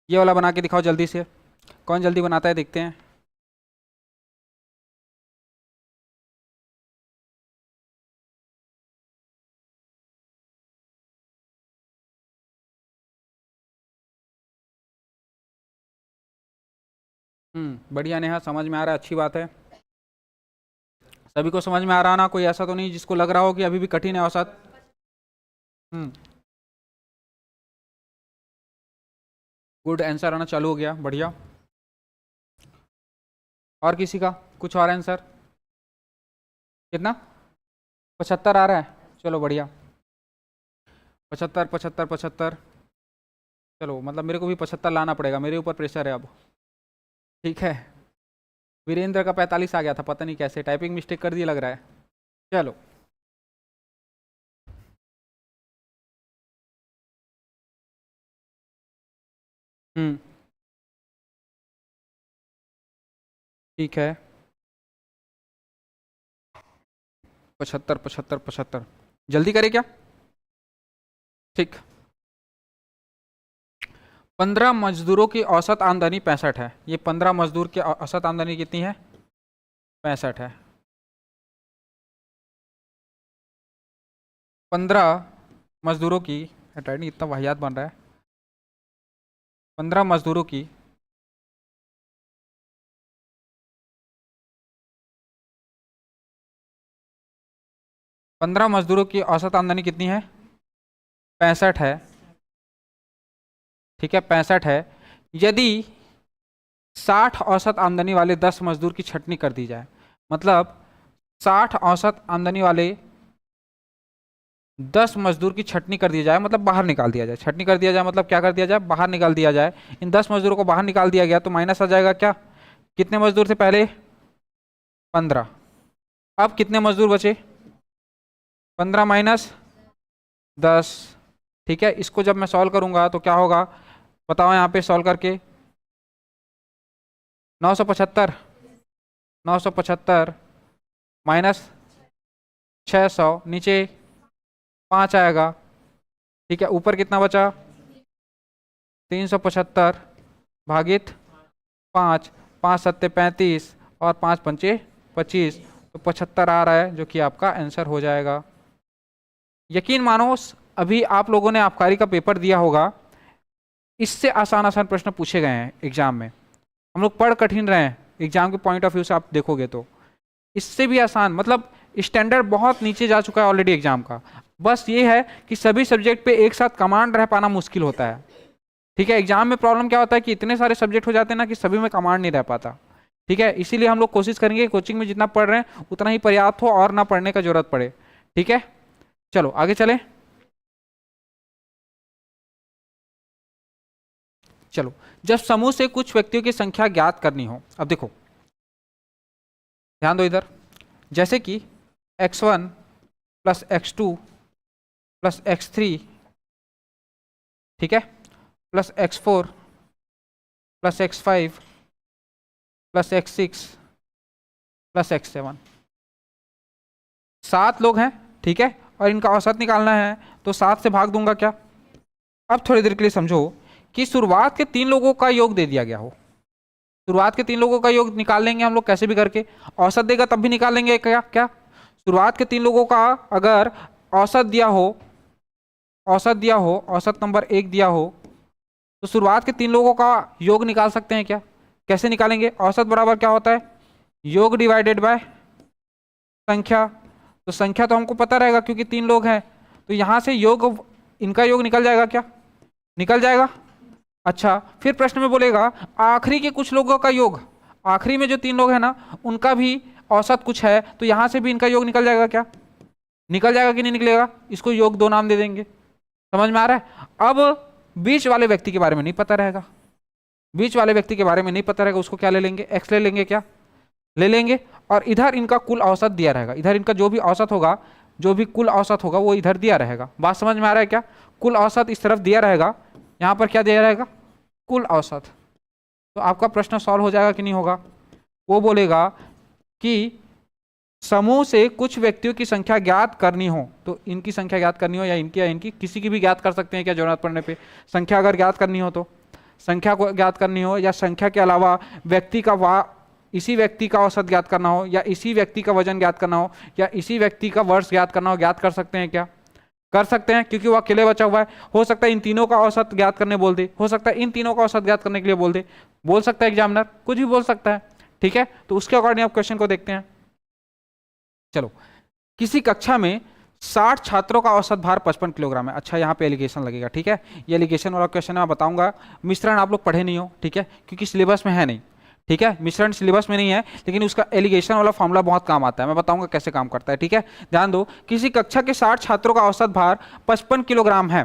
ये वाला बना के दिखाओ जल्दी से, कौन जल्दी बनाता है देखते हैं। बढ़िया नेहा, समझ में आ रहा है, अच्छी बात है। सभी को समझ में आ रहा ना? कोई ऐसा तो नहीं जिसको लग रहा हो कि अभी भी कठिन है औसत? हम्म गुड, आंसर आना चालू हो गया, बढ़िया। और किसी का कुछ और आंसर? कितना? 75 आ रहा है, चलो बढ़िया। 75 75 75, चलो मतलब मेरे को भी 75 लाना पड़ेगा, मेरे ऊपर प्रेशर है अब, ठीक है। वीरेंद्र का 45 आ गया था, पता नहीं कैसे टाइपिंग मिस्टेक कर दी लग रहा है। चलो ठीक है, 75 75 75, जल्दी करे क्या? ठीक, 15 मजदूरों की औसत आमदनी 65 है। ये 15 मजदूर की औसत आमदनी कितनी है? 65 है। 15 मजदूरों की, हैंडराइटिंग इतना वाहियात बन रहा है, 15 मजदूरों की 15 मजदूरों की औसत आमदनी कितनी है? 65 है। ठीक है, 65 है। यदि 60 औसत आमदनी वाले 10 मजदूर की छटनी कर दी जाए, मतलब 60 औसत आमदनी वाले 10 मजदूर की छटनी कर दी जाए, मतलब बाहर निकाल दिया जाए। छटनी कर दिया जाए मतलब क्या कर दिया जाए? बाहर निकाल दिया जाए। इन 10 मजदूरों को बाहर निकाल दिया गया तो माइनस आ जाएगा क्या? कितने मजदूर थे पहले? 15। अब कितने मजदूर बचे? 15 माइनस 10। ठीक है, इसको जब मैं सॉल्व करूंगा तो क्या होगा बताओ यहाँ पे सॉल्व करके? 975, 975 माइनस 600, नीचे 5 आएगा। ठीक है, ऊपर कितना बचा? 375 भागित 5, 5 सत्ते 35 और 5 पंचे 25, तो 75 आ रहा है, जो कि आपका आंसर हो जाएगा। यकीन मानो अभी आप लोगों ने आबकारी का पेपर दिया होगा, इससे आसान आसान प्रश्न पूछे गए हैं एग्जाम में। हम लोग पढ़ कठिन रहे हैं, एग्जाम के पॉइंट ऑफ व्यू से आप देखोगे तो इससे भी आसान, मतलब स्टैंडर्ड बहुत नीचे जा चुका है ऑलरेडी एग्जाम का। बस ये है कि सभी सब्जेक्ट पे एक साथ कमांड रह पाना मुश्किल होता है। ठीक है, एग्जाम में प्रॉब्लम क्या होता है कि इतने सारे सब्जेक्ट हो जाते हैं ना कि सभी में कमांड नहीं रह पाता। ठीक है, इसीलिए हम लोग कोशिश करेंगे कोचिंग में जितना पढ़ रहे हैं उतना ही पर्याप्त हो और ना पढ़ने का जरूरत पड़े। ठीक है, चलो आगे चले। चलो, जब समूह से कुछ व्यक्तियों की संख्या ज्ञात करनी हो, अब देखो ध्यान दो इधर, जैसे कि x1 plus x2 plus x3, ठीक है, plus x4 plus x5 plus x6 plus x7, 7 लोग हैं। ठीक है, और इनका औसत निकालना है तो 7 से भाग दूंगा क्या? अब थोड़ी देर के लिए समझो कि शुरुआत के 3 लोगों का योग दे दिया गया हो, शुरुआत के 3 लोगों का योग निकाल लेंगे हम लोग कैसे भी करके, औसत देगा तब भी निकाल लेंगे क्या? क्या शुरुआत के 3 लोगों का अगर औसत दिया हो, औसत दिया हो, औसत नंबर 1 दिया हो, तो शुरुआत के 3 लोगों का योग निकाल सकते हैं क्या? कैसे निकालेंगे? औसत बराबर क्या होता है? योग डिवाइडेड बाय संख्या। तो संख्या तो हमको पता रहेगा क्योंकि 3 लोग हैं, तो यहां से योग, इनका योग निकल जाएगा क्या? निकल जाएगा। अच्छा, फिर प्रश्न में बोलेगा आखिरी के कुछ लोगों का योग, आखिरी में जो 3 लोग हैं ना उनका भी औसत कुछ है, तो यहां से भी इनका योग निकल जाएगा क्या? निकल जाएगा कि नहीं निकलेगा? इसको योग 2 नाम दे देंगे। समझ में आ रहा है? अब बीच वाले व्यक्ति के बारे में नहीं पता रहेगा, बीच वाले व्यक्ति के बारे में नहीं पता रहेगा, उसको क्या ले लेंगे? x ले लेंगे। क्या ले लेंगे? और इधर इनका कुल औसत दिया रहेगा, इधर इनका जो भी औसत होगा, जो भी कुल औसत होगा वो इधर दिया रहेगा। बात समझ में आ रहा है क्या? कुल औसत इस तरफ दिया रहेगा, यहाँ पर क्या दिया रहेगा? कुल औसत। तो आपका प्रश्न सॉल्व हो जाएगा कि नहीं होगा? वो बोलेगा कि समूह से कुछ व्यक्तियों की संख्या ज्ञात करनी हो, तो इनकी संख्या ज्ञात करनी हो या इनकी किसी की भी ज्ञात कर सकते हैं क्या जरूरत पड़ने पे? संख्या अगर ज्ञात करनी हो तो संख्या को ज्ञात करनी हो, या संख्या के अलावा व्यक्ति का इसी व्यक्ति का औसत ज्ञात करना हो, या इसी व्यक्ति का वजन ज्ञात करना हो, या इसी व्यक्ति का वर्ष ज्ञात करना हो, ज्ञात कर सकते हैं क्या? कर सकते हैं, क्योंकि वो अकेले बचा हुआ है। हो सकता है इन तीनों का औसत ज्ञात करने बोल दे, हो सकता है इन तीनों का औसत ज्ञात करने के लिए बोल दे, बोल सकता है एग्जामिनर, कुछ भी बोल सकता है। ठीक है, तो उसके अकॉर्डिंग आप क्वेश्चन को देखते हैं। चलो, किसी कक्षा में 60 छात्रों का औसत भार 55 किलोग्राम है। अच्छा, यहाँ पे एलिगेशन लगेगा। ठीक है, ये एलिगेशन वाला क्वेश्चन मैं बताऊंगा। मिश्रण आप लोग पढ़े नहीं हो, ठीक है, क्योंकि सिलेबस में है नहीं। ठीक है, मिश्रण सिलेबस में नहीं है, लेकिन उसका एलिगेशन वाला फॉर्मूला बहुत काम आता है, मैं बताऊंगा कैसे काम करता है। ठीक है, ध्यान दो, किसी कक्षा के 60 छात्रों का औसत भार 55 किलोग्राम है।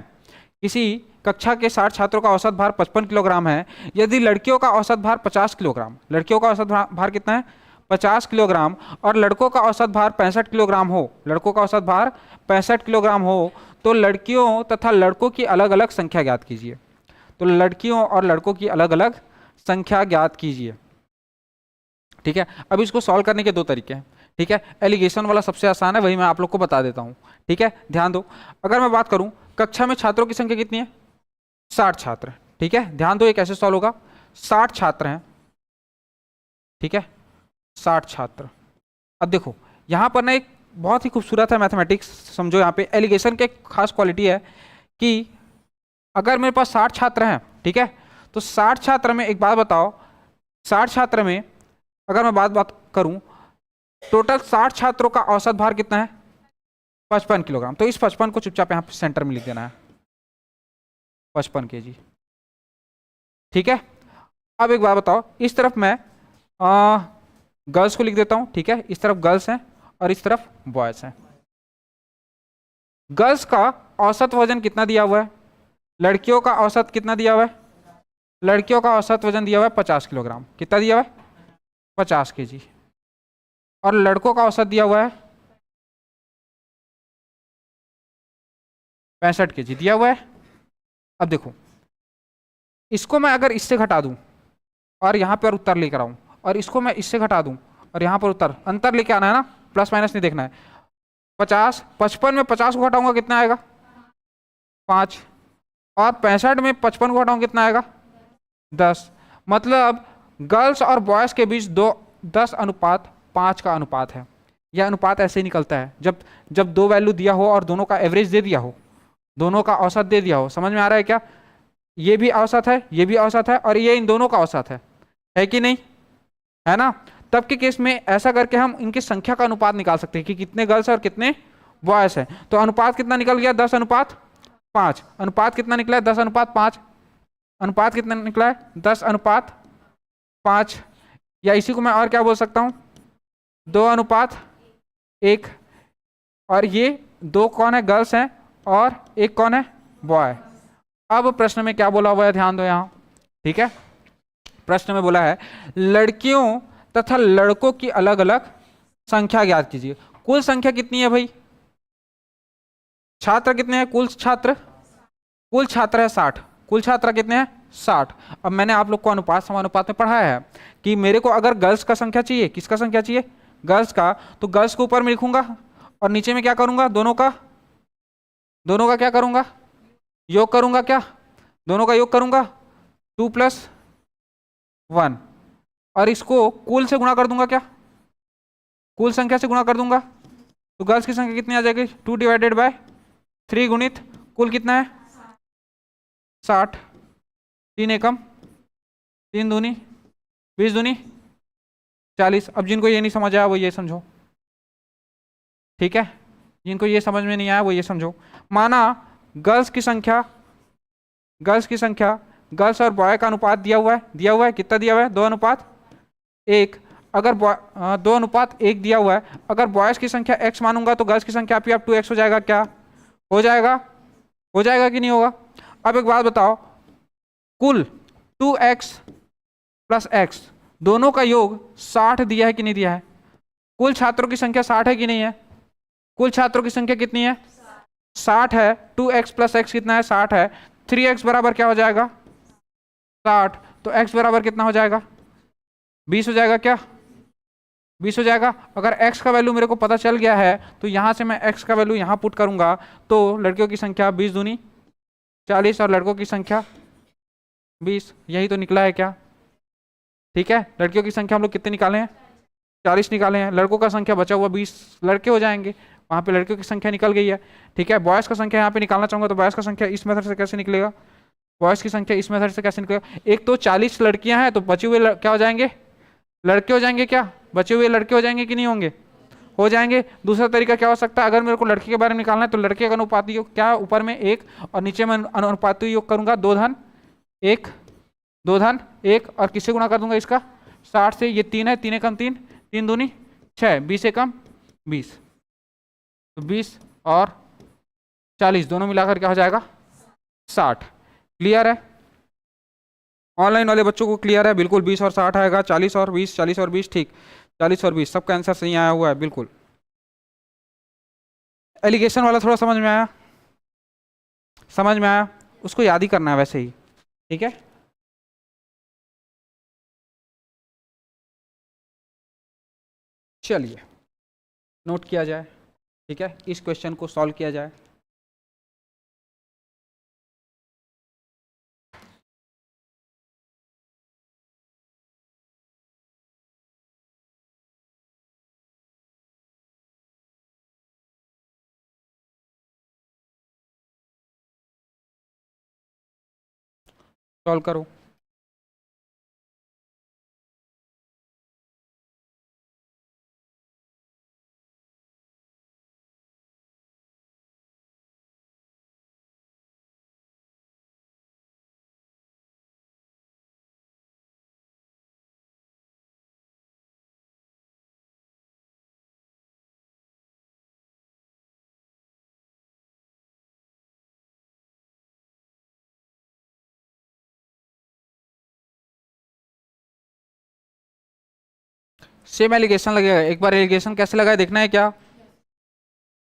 किसी कक्षा के 60 छात्रों का औसत भार 55 किलोग्राम है। यदि लड़कियों का औसत भार 50 किलोग्राम, लड़कियों का औसत भार कितना है? 50 किलोग्राम, और लड़कों का औसत भार 65 किलोग्राम हो, लड़कों का औसत भार 65 किलोग्राम हो, तो लड़कियों तथा लड़कों की अलग अलग संख्या ज्ञात कीजिए। तो लड़कियों और लड़कों की अलग अलग संख्या ज्ञात कीजिए। ठीक है, अब इसको सॉल्व करने के दो तरीके हैं। ठीक है, एलिगेशन वाला सबसे आसान है, वही मैं आप लोग को बता देता हूं। ठीक है, ध्यान दो। अगर मैं बात करूं कक्षा में छात्रों की संख्या कितनी है, 60 छात्र। ठीक है, ध्यान दो ये कैसे सॉल्व होगा। 60 छात्र हैं, ठीक है, 60 छात्र। अब देखो यहां पर ना एक बहुत ही खूबसूरत है मैथमेटिक्स, समझो। यहाँ पे एलिगेशन की एक खास क्वालिटी है कि अगर मेरे पास 60 छात्र हैं, ठीक है, तो 60 छात्र में एक बात बताओ, 60 छात्र में अगर मैं बात करूं, टोटल 60 छात्रों का औसत भार कितना है, 55 किलोग्राम। तो इस 55 को चुपचाप यहाँ पे सेंटर में लिख देना है, 55 केजी। ठीक है, अब एक बात बताओ, इस तरफ मैं गर्ल्स को लिख देता हूं। ठीक है, इस तरफ गर्ल्स हैं और इस तरफ बॉयज हैं। गर्ल्स का औसत वजन कितना दिया हुआ है, लड़कियों का औसत कितना दिया हुआ है, लड़कियों का औसत वजन दिया हुआ है 50 किलोग्राम। कितना दिया हुआ है, 50 केजी। और लड़कों का औसत दिया हुआ है 65 केजी दिया हुआ है। अब देखो इसको मैं अगर इससे घटा दूं और यहां पर उत्तर लेकर आऊं, और इसको मैं इससे घटा दूं और यहां पर उत्तर, अंतर लेके आना है ना, प्लस माइनस नहीं देखना है। 50, 55 में 50 को घटाऊंगा कितना आएगा, 5। और 65 में 55 को घटाऊंगा कितना आएगा, 10। मतलब गर्ल्स और बॉयज के बीच 10:5 का अनुपात है। यह अनुपात ऐसे ही निकलता है जब दो वैल्यू दिया हो और दोनों का एवरेज दे दिया हो, दोनों का औसत दे दिया हो। समझ में आ रहा है क्या, ये भी औसत है, ये भी औसत है, और ये इन दोनों का औसत है कि नहीं, है ना। तब के केस में ऐसा करके हम इनकी संख्या का अनुपात निकाल सकते हैं कि कितने गर्ल्स और कितने बॉयज हैं। तो अनुपात कितना निकल गया, 10:5। अनुपात कितना निकला है, 10:5। अनुपात कितना निकला है, 10:5। या इसी को मैं और क्या बोल सकता हूं, 2:1। और ये दो कौन है, गर्ल्स हैं, और एक कौन है, बॉय। अब प्रश्न में क्या बोला हुआ है, ध्यान दो यहां। ठीक है, प्रश्न में बोला है लड़कियों तथा लड़कों की अलग अलग संख्या ज्ञात कीजिए। कुल संख्या कितनी है भाई, छात्र कितने हैं, कुल छात्र है 60। कुल छात्र कितने हैं, 60। अब मैंने आप लोग को अनुपात समानुपात में पढ़ाया है कि मेरे को अगर गर्ल्स का संख्या चाहिए, किसका संख्या चाहिए, गर्ल्स का, तो गर्ल्स को ऊपर में लिखूंगा और नीचे में क्या करूंगा, दोनों का क्या करूंगा, योग करूंगा। क्या, दोनों का योग करूंगा, 2 + 1। और इसको कुल से गुणा कर दूंगा, क्या, कुल संख्या से गुणा कर दूंगा। तो गर्ल्स की संख्या कितनी आ जाएगी, 2/3 गुणित कुल कितना है, 60। 3 एकम 3 दूनी 20 दूनी 40। अब जिनको ये नहीं समझ आया वो ये समझो। ठीक है, जिनको ये समझ में नहीं आया वो ये समझो। माना गर्ल्स की संख्या गर्ल्स और बॉय का अनुपात दिया हुआ है, कितना दिया हुआ है, 2:1। अगर 2:1 दिया हुआ है, अगर बॉयज की संख्या x मानूंगा तो गर्ल्स की संख्या आप 2x हो जाएगा। क्या हो जाएगा कि नहीं होगा। अब एक बात बताओ, कुल 2x + x दोनों का योग 60 दिया है कि नहीं दिया है, कुल छात्रों की संख्या 60 है कि नहीं है, कुल छात्रों की संख्या कितनी है, 60 है। 2x + x कितना है, 60 है। 3x बराबर क्या हो जाएगा, 60। तो x बराबर कितना हो जाएगा, 20 हो जाएगा। क्या, 20 हो जाएगा। अगर x का वैल्यू मेरे को पता चल गया है तो यहां से मैं x का वैल्यू यहां पुट करूंगा, तो लड़कियों की संख्या 20 दूनी 40 और लड़कों की संख्या 20। यही तो निकला है क्या। ठीक है, लड़कियों की संख्या हम लोग कितने निकाले हैं, 40 निकाले हैं। लड़कों का संख्या बचा हुआ 20 लड़के हो जाएंगे, वहां पे लड़कियों की संख्या निकल गई है। ठीक है, बॉयज का संख्या यहाँ पे निकालना चाहूंगा तो बॉयज का संख्या इस मेथड से कैसे निकलेगा, बॉयज की संख्या इस मेथड से कैसे निकलेगा। एक तो 40 लड़कियां हैं तो बचे हुए क्या हो जाएंगे, लड़के हो जाएंगे। क्या, बचे हुए लड़के हो जाएंगे कि नहीं होंगे, हो जाएंगे। दूसरा तरीका क्या हो सकता है, अगर मेरे को लड़के के बारे में निकालना है तो लड़के का अनुपाती योग क्या, ऊपर में 1 और नीचे में अनुपाती योग करूंगा 2:1 और किससे गुणा कर दूंगा, इसका 60 से। ये 3 है, 3 एकम 3, 3 दूनी 6, 20 एकम 20। तो 20 और 40 दोनों मिलाकर क्या हो जाएगा, 60। क्लियर है, ऑनलाइन वाले बच्चों को क्लियर है बिल्कुल। 20 और 60 आएगा, 40 और 20, 40 और 20, ठीक, 40 और 20 सबका आंसर सही आया हुआ है बिल्कुल। एलिगेशन वाला थोड़ा समझ में आया, उसको याद ही करना है वैसे ही। ठीक है। चलिए नोट किया जाए, ठीक है, इस क्वेश्चन को सॉल्व किया जाए। सॉल्व करो। सेम एलिगेशन लगेगा, एक बार एलिगेशन कैसे लगाए देखना है क्या?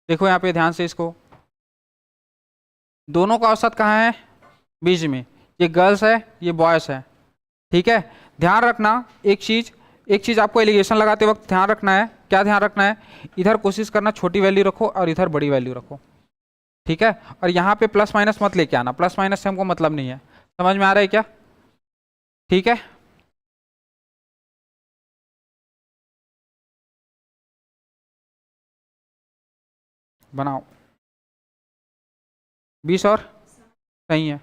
देखो यहाँ पे ध्यान से इसको, दोनों का औसत कहाँ है? बीच में। ये गर्ल्स है, ये बॉयज है, ठीक है। ध्यान रखना एक चीज आपको एलिगेशन लगाते वक्त ध्यान रखना है। क्या ध्यान रखना है? इधर कोशिश करना छोटी वैल्यू रखो और इधर बड़ी वैल्यू रखो, ठीक है। और यहाँ पे प्लस माइनस मत लेके आना, प्लस माइनस से हमको मतलब नहीं है। समझ में आ रहा है क्या? ठीक है। बनाओ 20 और सही है।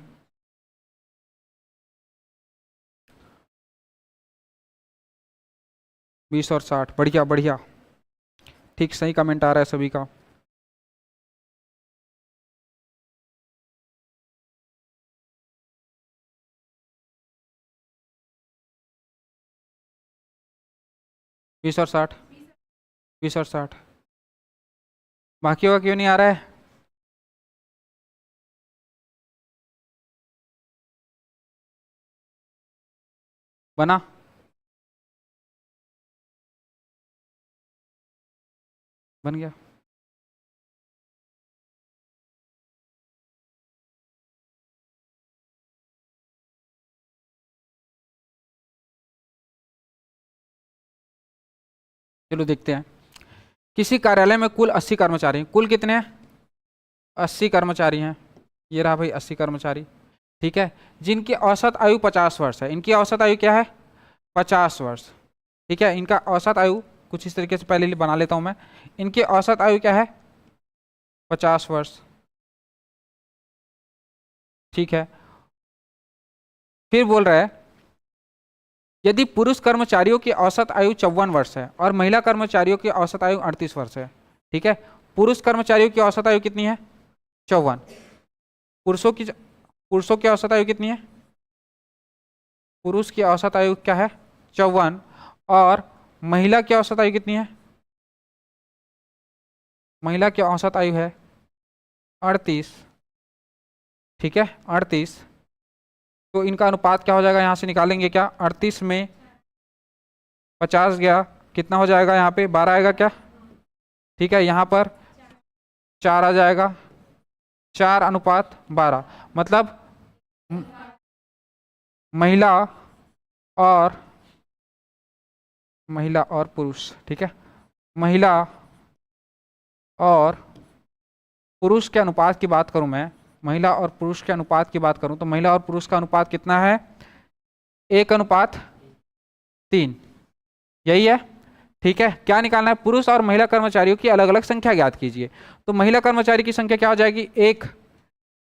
बीस और 60, बढ़िया बढ़िया, ठीक, सही कमेंट आ रहा है सभी का। बीस और 60, 20 और 60, बाकी का क्यों नहीं आ रहा है? बना, बन गया। चलो देखते हैं। किसी कार्यालय में कुल 80 कर्मचारी हैं। कुल कितने हैं? 80 कर्मचारी हैं। ये रहा भाई 80 कर्मचारी, ठीक है, जिनकी औसत आयु 50 वर्ष है। इनकी औसत आयु क्या है? 50 वर्ष, ठीक है। इनका औसत आयु कुछ इस तरीके से पहले बना लेता हूं मैं। इनकी औसत आयु क्या है? 50 वर्ष, ठीक है। फिर बोल रहा है यदि पुरुष कर्मचारियों की औसत आयु 54 वर्ष है और महिला कर्मचारियों की औसत आयु 38 वर्ष है, ठीक है। पुरुष कर्मचारियों की औसत आयु कितनी है? 54। पुरुषों की औसत आयु कितनी है? पुरुष की औसत आयु क्या है? 54। और महिला की औसत आयु कितनी है? महिला की औसत आयु है 38, ठीक है, 38। तो इनका अनुपात क्या हो जाएगा? यहाँ से निकालेंगे क्या? 38 में 50 गया, कितना हो जाएगा? यहाँ पे 12 आएगा क्या? ठीक है, यहाँ पर 4 आ जाएगा, 4:12। मतलब महिला और पुरुष, ठीक है, महिला और पुरुष के अनुपात की बात करूं मैं, महिला और पुरुष के अनुपात की बात करूं तो महिला और पुरुष का अनुपात कितना है? 1:3, यही है, ठीक है। क्या निकालना है? पुरुष और महिला कर्मचारियों की अलग अलग संख्या ज्ञात कीजिए। तो महिला कर्मचारी की संख्या क्या हो जाएगी? 1।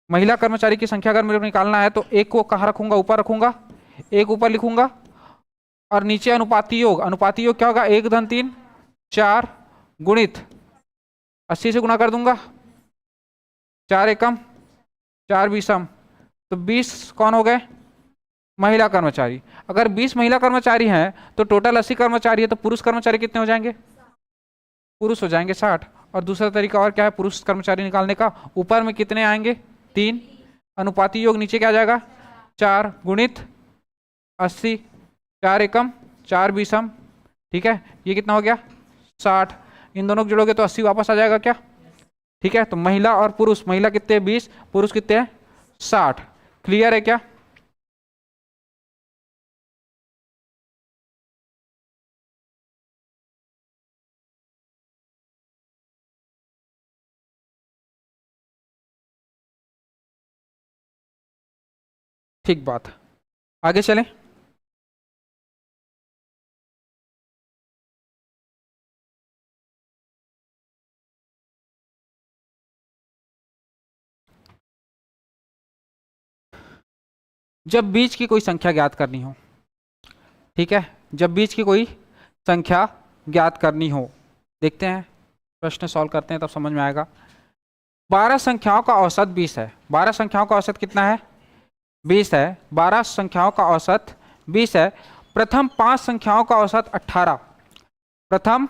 महिला कर्मचारी की संख्या अगर मेरे को निकालना है तो 1 को कहाँ रखूंगा? ऊपर रखूंगा, 1 ऊपर लिखूंगा और नीचे अनुपाती योग। अनुपाती योग क्या होगा? 1/3, 4 गुणित 80 से गुणा कर दूंगा, 4 एकम 4 बीसम, तो 20 कौन हो गए? महिला कर्मचारी। अगर 20 महिला कर्मचारी हैं तो टोटल 80 कर्मचारी है, तो पुरुष कर्मचारी कितने हो जाएंगे? पुरुष हो जाएंगे 60। और दूसरा तरीका और क्या है पुरुष कर्मचारी निकालने का? ऊपर में कितने आएंगे? 3। अनुपाती योग नीचे क्या आ जाएगा? 4 गुणित 80, 4 एकम 4 बीसम, ठीक है, ये कितना हो गया? 60। इन दोनों को जोड़ोगे तो 80 वापस आ जाएगा क्या? ठीक है। तो महिला और पुरुष, महिला कितने हैं? 20, पुरुष कितने हैं? 60। क्लियर है क्या? ठीक बात, आगे चलें। जब बीच की कोई संख्या ज्ञात करनी हो, ठीक है, जब बीच की कोई संख्या ज्ञात करनी हो, देखते हैं प्रश्न सॉल्व करते हैं तब समझ में आएगा। 12 संख्याओं का औसत 20 है। 12 संख्याओं का औसत कितना है? 20 है। 12 संख्याओं का औसत 20 है। प्रथम 5 संख्याओं का औसत 18। प्रथम,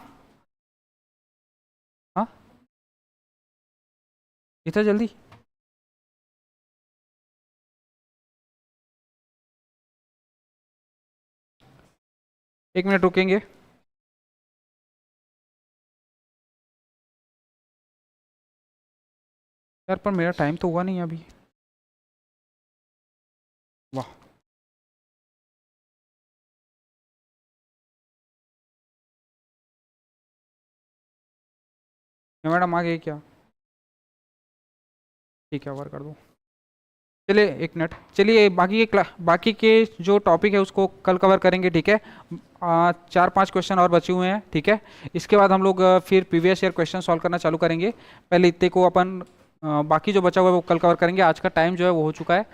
हाँ इतना जल्दी? एक मिनट रुकेंगे। यार पर मेरा टाइम तो हुआ नहीं अभी। वाह, मैडम आ गई क्या? ठीक है, ओवर कर दो। चलिए एक मिनट, चलिए बाकी के जो टॉपिक है उसको कल कवर करेंगे, ठीक है। 4-5 क्वेश्चन और बचे हुए हैं, ठीक है। इसके बाद हम लोग फिर प्रीवियस ईयर क्वेश्चन सॉल्व करना चालू करेंगे। पहले इतने को अपन बाकी जो बचा हुआ है वो कल कवर करेंगे। आज का टाइम जो है वो हो चुका है,